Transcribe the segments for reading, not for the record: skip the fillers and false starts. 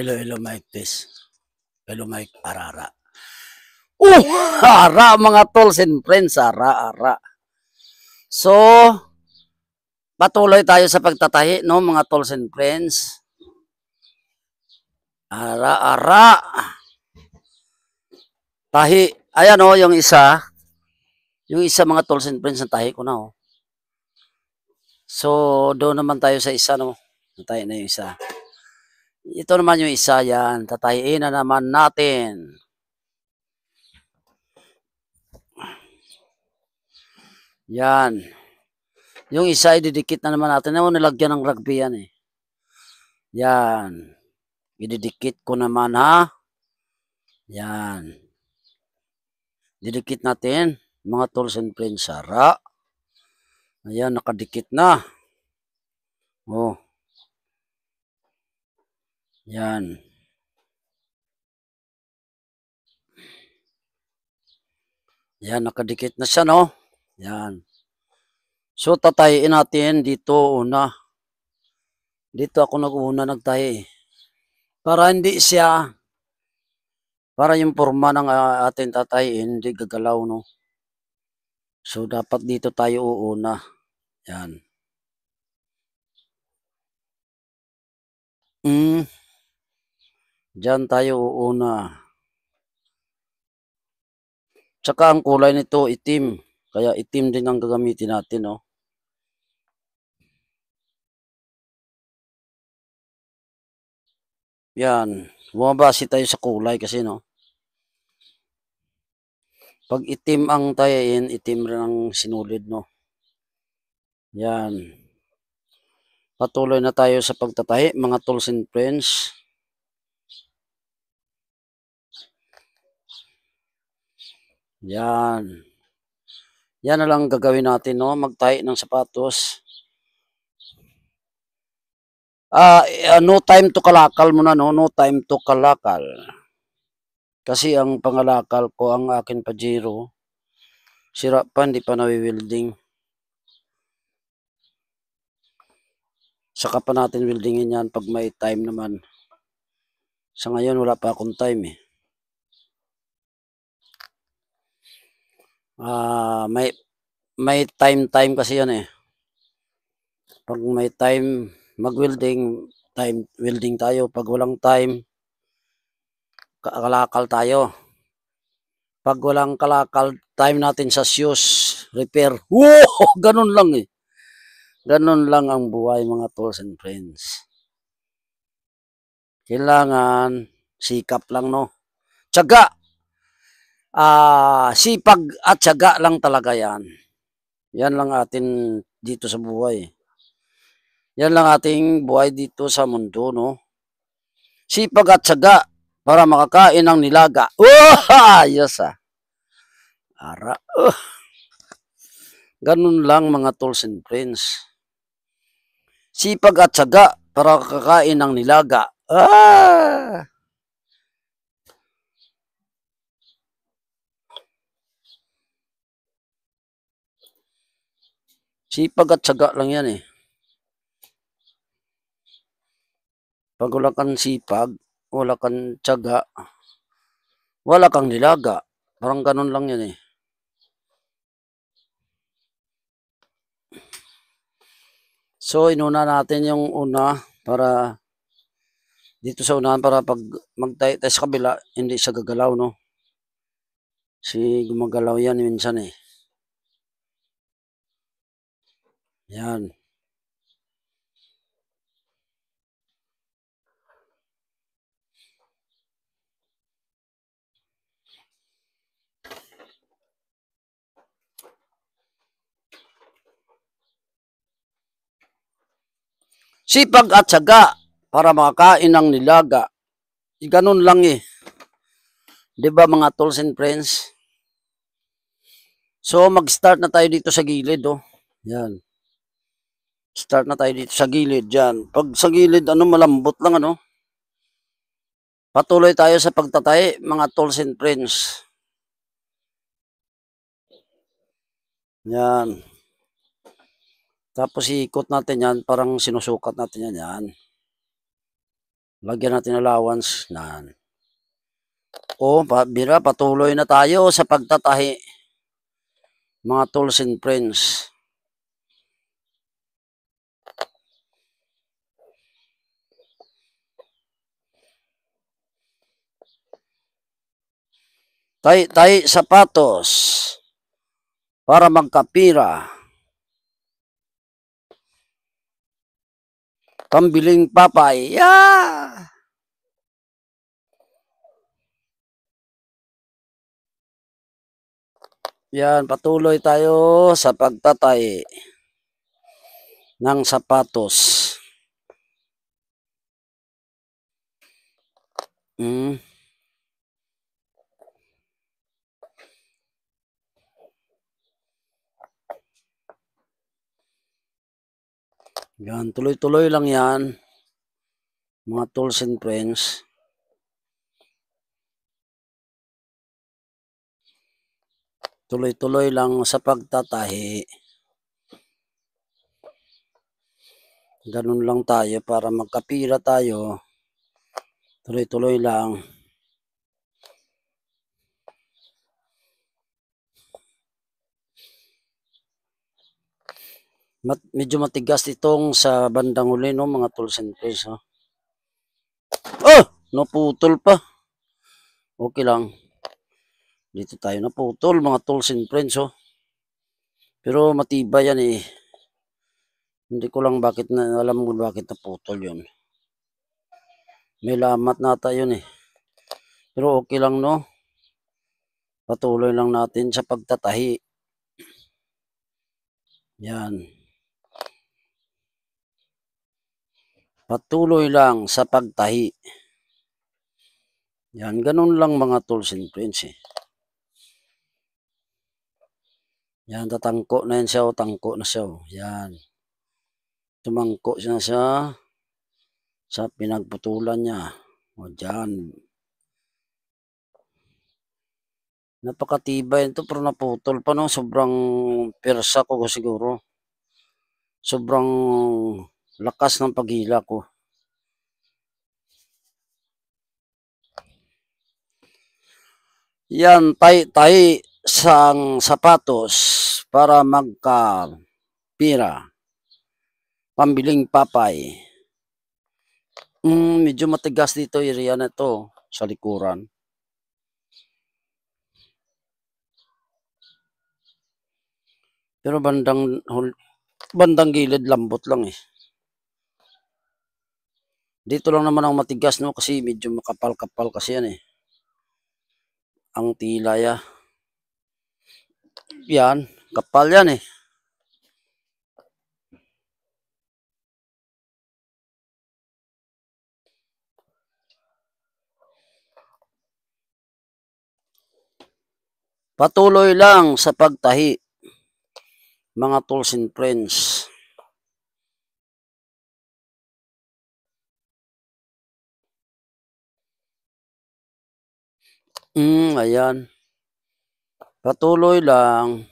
Hello, Mike Tess. Hello, Mike Arara. Ara mga tools and friends, ara. So, patuloy tayo sa pagtatahi, no, mga tools and friends. Ara. Tahi. Ayan, oh, yung isa. Yung isa mga tools and friends, tahi ko na, oh. So, doon naman tayo sa isa, no. Tahi na yung isa. Ito naman yung isa, yan. Tatahiin na naman natin. Yan. Yung isa, ididikit na naman natin. Ano, nilagyan ng rugby yan, eh. Yan. Ididikit ko naman, ha. Yan. Didikit natin, mga tools and friends, sara. Ayan, nakadikit na. Oh. Yan. Yan, nakadikit na siya, no? Yan. So, tatayin natin dito una. Dito ako nag-una nagtahi. Para hindi siya, para yung forma ng atin tatayin, hindi gagalaw, no? So, dapat dito tayo uuna. Yan. Diyan tayo uuna. Tsaka ang kulay nito itim. Kaya itim din ang gagamitin natin, no? Yan. Bumabase tayo sa kulay kasi, no? Pag itim ang tayain, itim rin ang sinulid, no? Yan. Patuloy na tayo sa pagtatahi, mga tools and friends. Yan. Yan na lang gagawin natin, no? Magtahi ng sapatos. No time to kalakal muna, no? No time to kalakal. Kasi ang pangalakal ko, ang akin Pajero, sira pa, hindi pa nawi-welding. Saka pa natin weldingin yan pag may time naman. Sa ngayon, wala pa akong time, eh. May time kasi yan, eh. Pag may time mag-welding, time welding tayo. Pag walang time, kalakal tayo. Pag walang kalakal, time natin sa shoes, repair. Wow! Ganun lang, eh. Ganun lang ang buhay, mga tools and friends. Kailangan sikap lang, no? Tiyaga. Sipag at tiyaga lang talaga yan. Yan lang atin dito sa buhay. Yan lang ating buhay dito sa mundo, no? Sipag at tiyaga para makakain ng nilaga. Yes, ah. Ara. Ganun lang, mga tools and friends. Sipag at tiyaga para kakain ng nilaga. Sipag at tiyaga lang yan, eh. Pag wala kang sipag, wala kang tiyaga, wala kang nilaga. Parang ganun lang yan, eh. So, inuna natin yung una para dito sa unahan para pag magtayo sa kabila, hindi siya gagalaw, no? Kasi gumagalaw yan minsan, eh. Yan. Sipag at tiyaga para makakain ng nilaga. Ganun lang, eh. 'Di ba, mga tools and friends? So, mag-start na tayo dito sa gilid, oh. Yan. Start na tayo dito sa gilid, yan. Pag sa gilid, malambot lang, ano. Patuloy tayo sa pagtatahi, mga tools and friends. Yan. Tapos ikot natin yan, parang sinusukat natin yan, yan. Lagyan natin allowance na. O, bira, patuloy na tayo sa pagtatahi. Mga tools and friends. Tahi sapatos para magkapira. Pambiling papay. Yeah! Yan, patuloy tayo sa pagtatahi ng sapatos. Yan, tuloy-tuloy lang yan. Mga tools and friends. Tuloy-tuloy lang sa pagtatahi. Ganun lang tayo para magkapira tayo. Tuloy-tuloy lang. Medyo matigas itong sa bandang huli, no, mga tools and friends. No? Oh! Naputol pa. Okay lang. Dito tayo naputol, mga tools and friends. Oh. Pero matibay yan eh. Hindi ko lang alam mo bakit naputol yun. May lamat nata yun eh. Pero okay lang, no? Patuloy lang natin sa pagtatahi. Yan. Patuloy lang sa pagtahi. Yan, ganun lang mga tools and friends eh. Yan, tatangko na yan siya, tangko na siya. Yan. Tumangko siya sa pinagputulan niya. O dyan. Napakatibay ito pero naputol pa no. Sobrang persa ko siguro. Sobrang lakas ng paghila ko. Yan, tahi sang sapatos para magkapira. Pambiling papay. Medyo matigas dito area na to sa likuran. Pero bandang gilid lambot lang eh. Dito lang naman ang matigas no kasi medyo makapal-kapal kasi yan eh. Ang tila ya. Yan, kapal yan eh. Patuloy lang sa pagtahi, mga tools and friends. Ayan. Patuloy lang.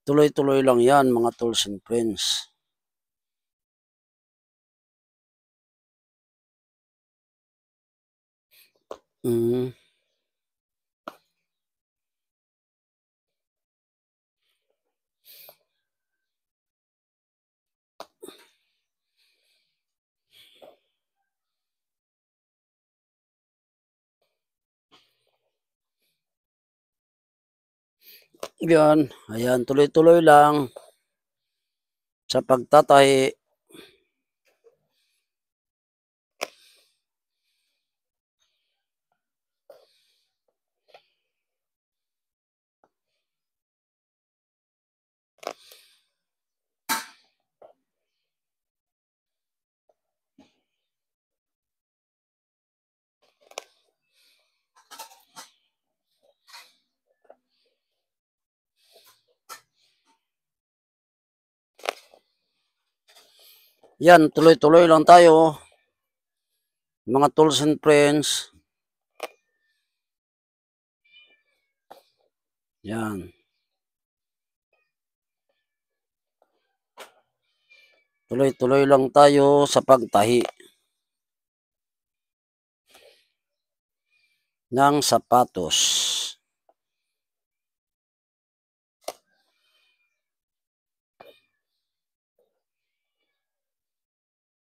Tuloy-tuloy lang yan, mga tools and friends. Yan, ayan, tuloy-tuloy lang sa pagtatahi. Yan, tuloy-tuloy lang tayo. Mga tools and friends. Yan. Tuloy-tuloy lang tayo sa pagtahi ng sapatos.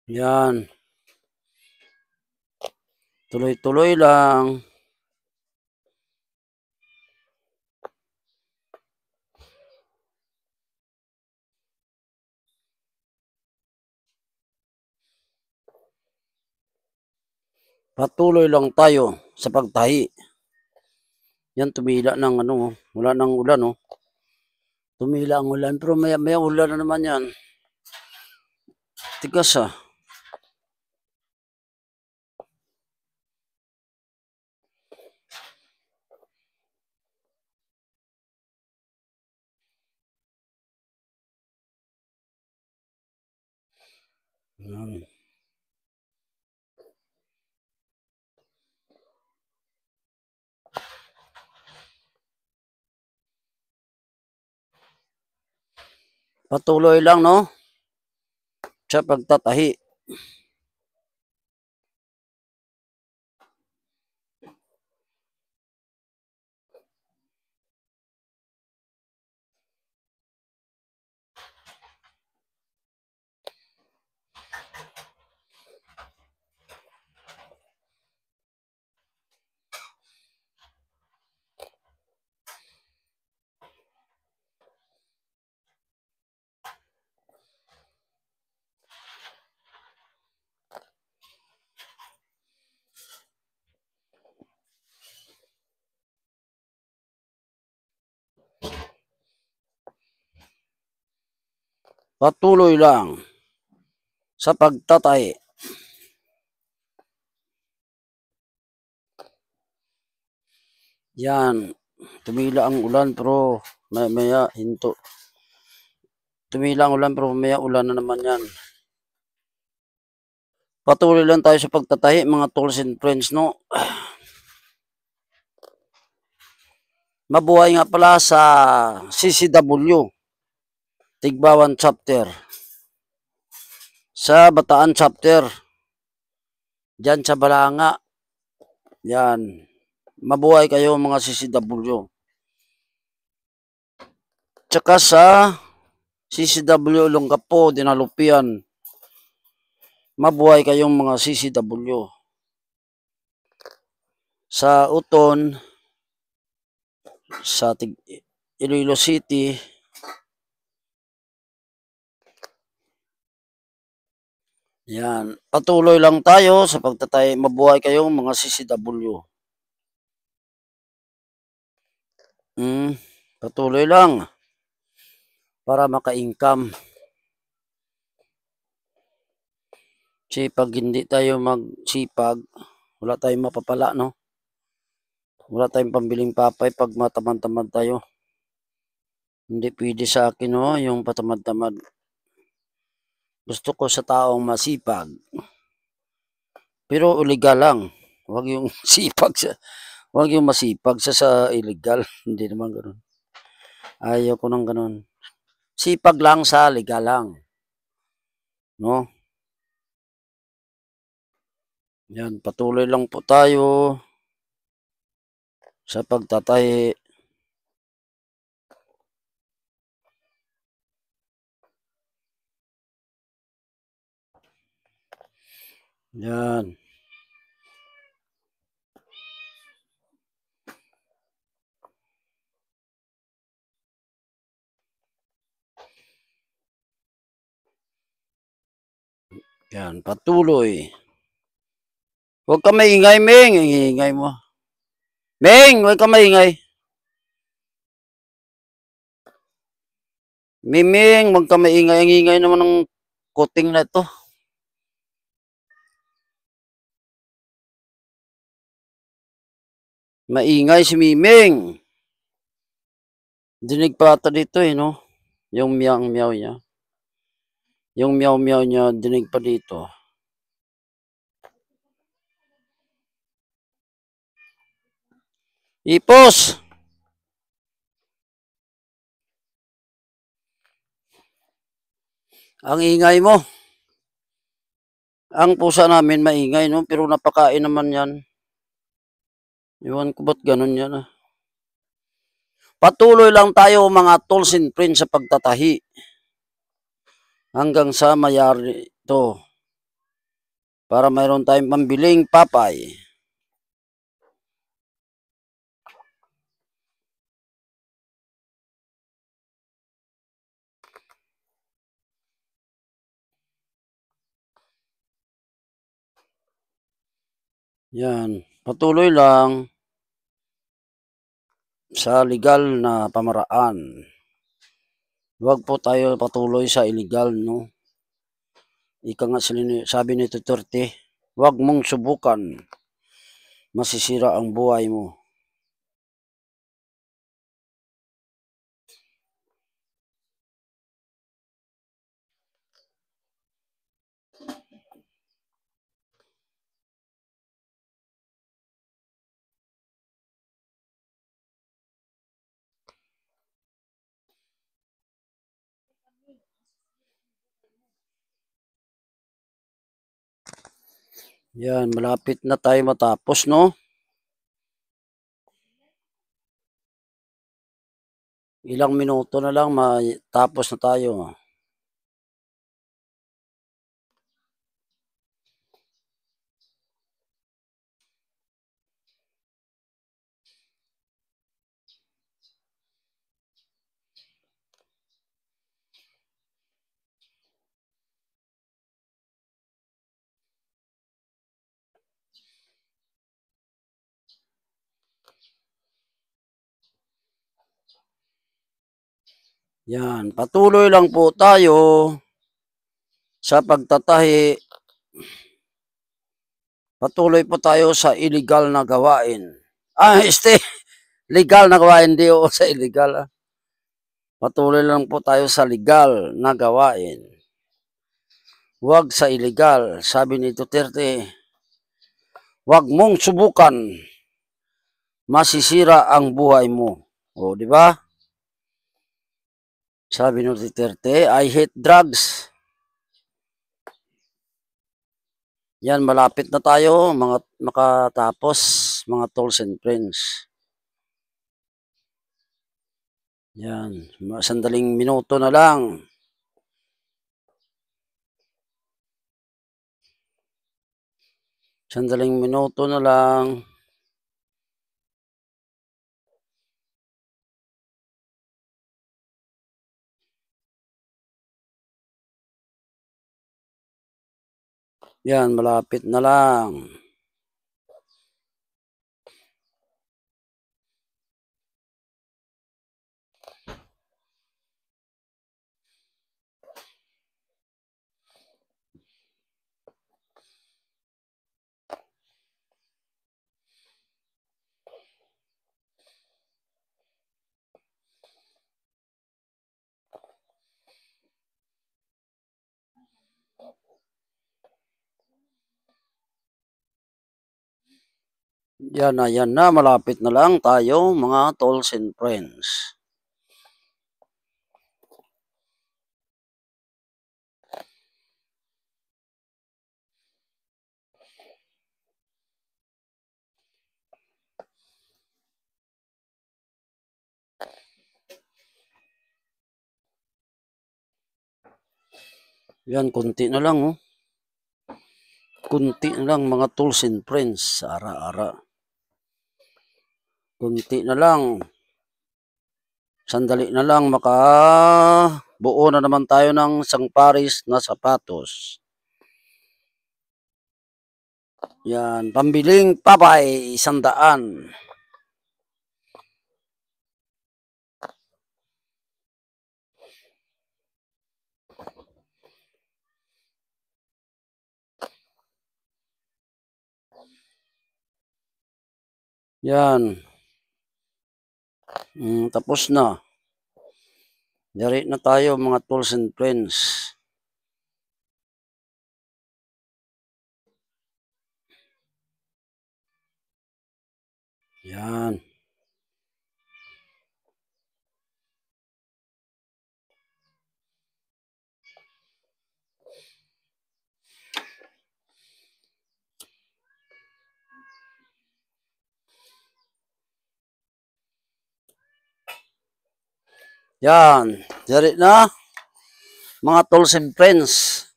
Yan. Tuloy-tuloy lang. Patuloy lang tayo sa pagtahi. Yan, tumila ng ano, wala ng ulan, oh. Tumila ang ulan, pero may ulan na naman yan. Tigas, ah. Yan. Patuloy lang, no? Sa pagtatahi. Patuloy lang sa pagtatahi. Yan. Tumila ang ulan pero maya hinto. Tumila ang ulan pero maya ulan na naman yan. Patuloy lang tayo sa pagtatahi, mga tools and friends, no? Mabuhay nga pala sa CCW. Tigbawan chapter. Sa Bataan chapter. Diyan sa Balanga. Yan. Mabuhay kayo mga CCW. Tsaka sa CCW Olongapo, Dinalupian. Mabuhay kayong mga CCW. Sa Uton, sa Iloilo City, yan. Patuloy lang tayo sa pagtatay. Mabuhay kayong mga CCW. Patuloy lang para maka-income. Kasi pag hindi tayo magsipag, wala tayong mapapala, no? Wala tayong pambiling papay pag matamad-tamad tayo. Hindi pwede sa akin, no? Yung patamad-tamad. Gusto ko sa taong masipag. Pero illegal lang. Huwag yung sipag sa, huwag yung masipag sa illegal. Hindi naman ganoon. Ayaw ko ng ganoon. Sipag lang sa legal lang. No? Yan, patuloy lang po tayo sa pagtatahi. Yan. Yan, patuloy. Huwag ka maingay, Ming. Ingay mo. Ming, huwag ka maingay. Miming, huwag ka maingay. Ang ingay naman ng kuting na ito. Maingay si Miming. Dinig pa ata dito, no? Yung miyang-miyaw niya. Yung meow meow niya, dinig pa dito. Ipos! Ang ingay mo. Ang pusa namin maingay, no? Pero napakain naman yan. Iwan ko ba't ganun yan, ah. Patuloy lang tayo mga tools and friends sa pagtatahi. Hanggang sa mayari ito. Para mayroon tayong pambiling papay. Yan. Patuloy lang sa legal na pamaraan. Huwag po tayo patuloy sa illegal, no? Ika nga sabi ni Duterte, huwag mong subukan. Masisira ang buhay mo. Yan, malapit na tayo matapos, no? Ilang minuto na lang matapos na tayo. Yan, patuloy lang po tayo sa pagtatahi. Patuloy po tayo sa illegal na gawain. Legal na gawain, di o sa illegal. Ah. Patuloy lang po tayo sa legal na gawain. Huwag sa illegal. Sabi ni Duterte, huwag mong subukan. Masisira ang buhay mo. O, di ba? Sabi ni Duterte, I hate drugs. Yan, malapit na tayo, mga makatapos, mga tools and friends. Yan, sandaling minuto na lang. Sandaling minuto na lang. Yan, malapit na lang. Yan na, malapit na lang tayo, mga tools and friends. Yan, kunti na lang, oh. Kunti na lang, mga tools and friends, ara-ara. Kunti na lang. Sandali na lang, buo na naman tayo ng isang paris na sapatos. Yan, pambiling papay, 100. Yan. Tapos na. Dari na tayo mga tools and friends. Yan. Yan. Dari na, mga tools and friends.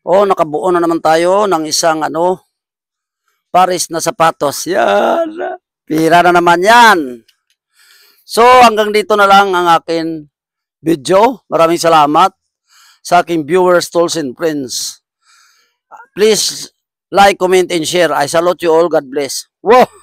O, nakabuo na naman tayo ng isang pares na sapatos. Yan. Pira na naman yan. So, hanggang dito na lang ang akin video. Maraming salamat sa aking viewers, tools and friends. Please like, comment, and share. I salute you all. God bless. Wow!